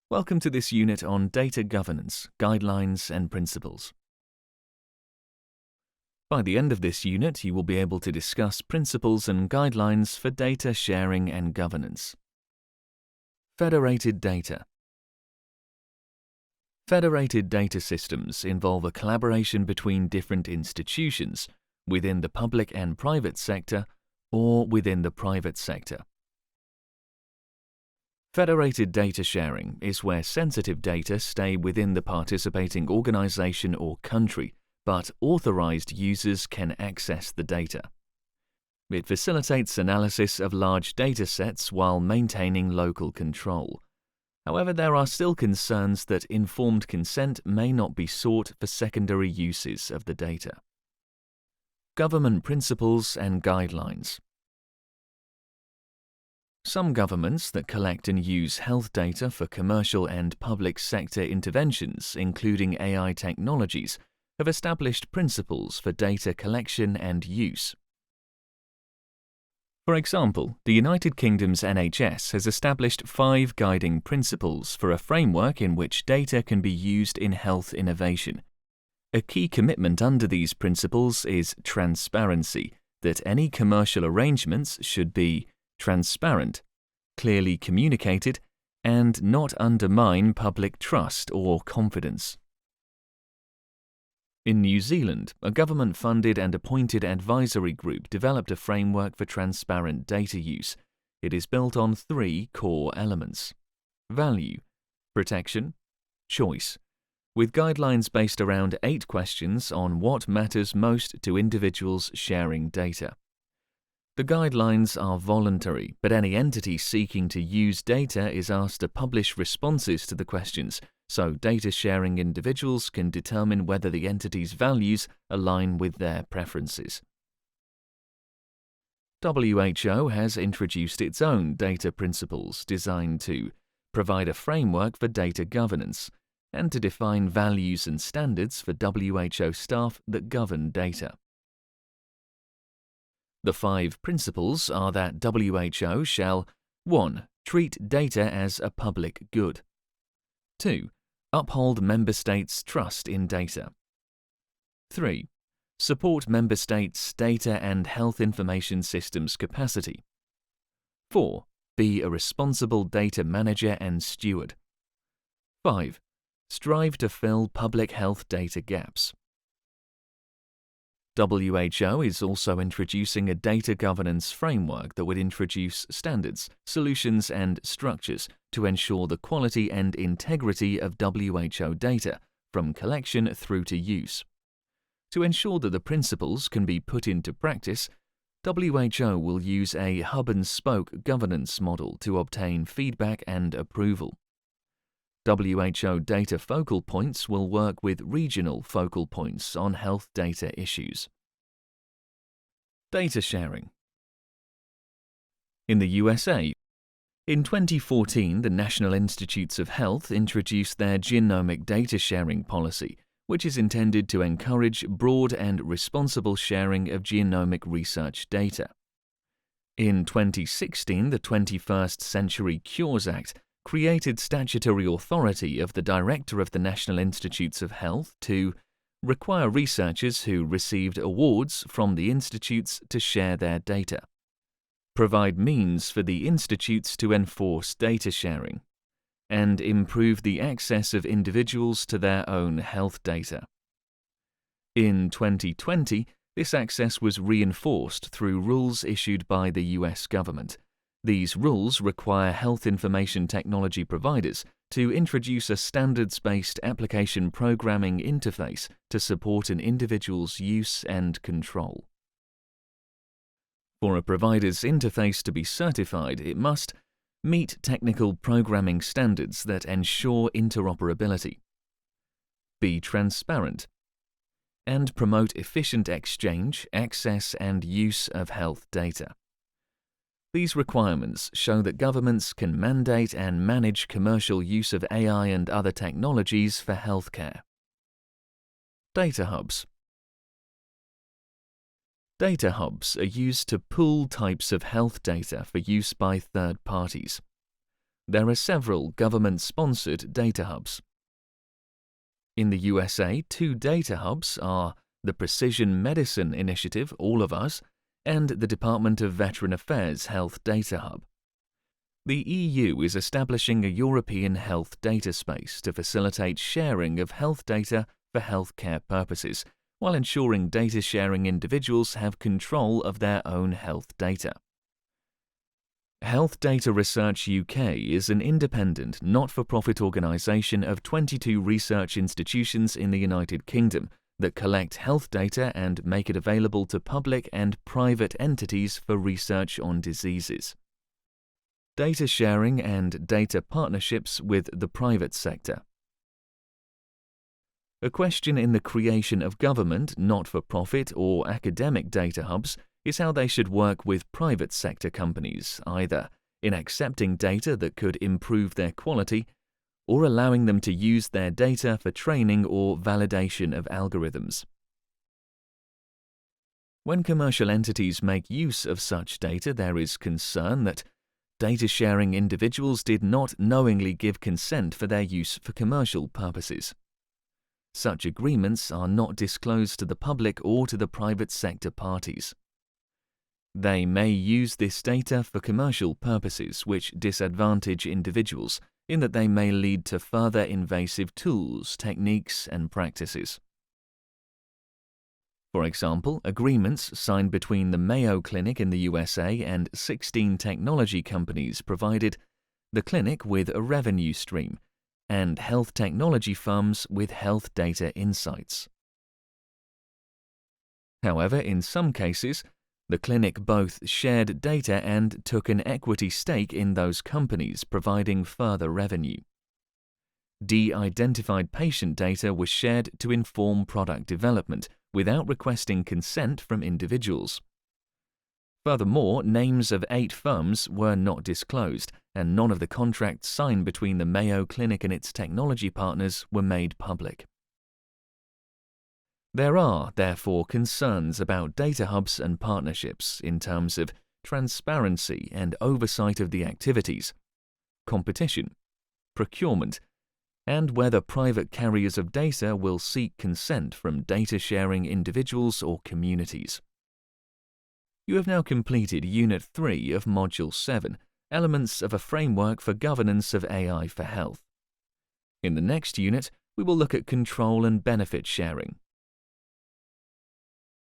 Welcome to this unit on data governance, guidelines and principles. By the end of this unit, you will be able to discuss principles and guidelines for data sharing and governance. Federated data. Federated data systems involve a collaboration between different institutions within the public and private sector or within the private sector. Federated data sharing is where sensitive data stay within the participating organization or country, but authorized users can access the data. It facilitates analysis of large datasets while maintaining local control. However, there are still concerns that informed consent may not be sought for secondary uses of the data. Government principles and guidelines. Some governments that collect and use health data for commercial and public sector interventions, including AI technologies, have established principles for data collection and use. For example, the United Kingdom's NHS has established 5 guiding principles for a framework in which data can be used in health innovation. A key commitment under these principles is transparency, that any commercial arrangements should be transparent, clearly communicated, and not undermine public trust or confidence. In New Zealand, a government-funded and appointed advisory group developed a framework for transparent data use. It is built on 3 core elements: value, protection, choice, with guidelines based around 8 questions on what matters most to individuals sharing data. The guidelines are voluntary, but any entity seeking to use data is asked to publish responses to the questions, so data-sharing individuals can determine whether the entity's values align with their preferences. WHO has introduced its own data principles designed to provide a framework for data governance and to define values and standards for WHO staff that govern data. The 5 principles are that WHO shall 1. Treat data as a public good. 2. Uphold member states' trust in data. 3. Support member states' data and health information systems capacity. 4. Be a responsible data manager and steward. 5. Strive to fill public health data gaps. WHO is also introducing a data governance framework that would introduce standards, solutions, and structures to ensure the quality and integrity of WHO data from collection through to use. To ensure that the principles can be put into practice, WHO will use a hub-and-spoke governance model to obtain feedback and approval. WHO data focal points will work with regional focal points on health data issues. Data sharing. In the USA, in 2014, the National Institutes of Health introduced their genomic data sharing policy, which is intended to encourage broad and responsible sharing of genomic research data. In 2016, the 21st Century Cures Act created statutory authority of the Director of the National Institutes of Health to require researchers who received awards from the institutes to share their data, provide means for the institutes to enforce data sharing, and improve the access of individuals to their own health data. In 2020, this access was reinforced through rules issued by the US government. These rules require health information technology providers to introduce a standards-based application programming interface to support an individual's use and control. For a provider's interface to be certified, it must meet technical programming standards that ensure interoperability, be transparent, and promote efficient exchange, access, and use of health data. These requirements show that governments can mandate and manage commercial use of AI and other technologies for healthcare. Data hubs. Data hubs are used to pool types of health data for use by third parties. There are several government-sponsored data hubs. In the USA, 2 data hubs are the Precision Medicine Initiative, All of Us, and the Department of Veteran Affairs Health Data Hub. The EU is establishing a European health data space to facilitate sharing of health data for healthcare purposes, while ensuring data-sharing individuals have control of their own health data. Health Data Research UK is an independent, not-for-profit organisation of 22 research institutions in the United Kingdom that collect health data and make it available to public and private entities for research on diseases. Data sharing and data partnerships with the private sector. A question in the creation of government, not-for-profit or academic data hubs is how they should work with private sector companies, either in accepting data that could improve their quality or allowing them to use their data for training or validation of algorithms. When commercial entities make use of such data, there is concern that data-sharing individuals did not knowingly give consent for their use for commercial purposes. Such agreements are not disclosed to the public or to the private sector parties. They may use this data for commercial purposes which disadvantage individuals in that they may lead to further invasive tools, techniques, and practices. For example, agreements signed between the Mayo Clinic in the USA and 16 technology companies provided the clinic with a revenue stream and health technology firms with health data insights. However, in some cases, the clinic both shared data and took an equity stake in those companies, providing further revenue. De-identified patient data was shared to inform product development without requesting consent from individuals. Furthermore, names of 8 firms were not disclosed, and none of the contracts signed between the Mayo Clinic and its technology partners were made public. There are, therefore, concerns about data hubs and partnerships in terms of transparency and oversight of the activities, competition, procurement, and whether private carriers of data will seek consent from data-sharing individuals or communities. You have now completed Unit 3 of Module 7, Elements of a Framework for Governance of AI for Health. In the next unit, we will look at control and benefit sharing.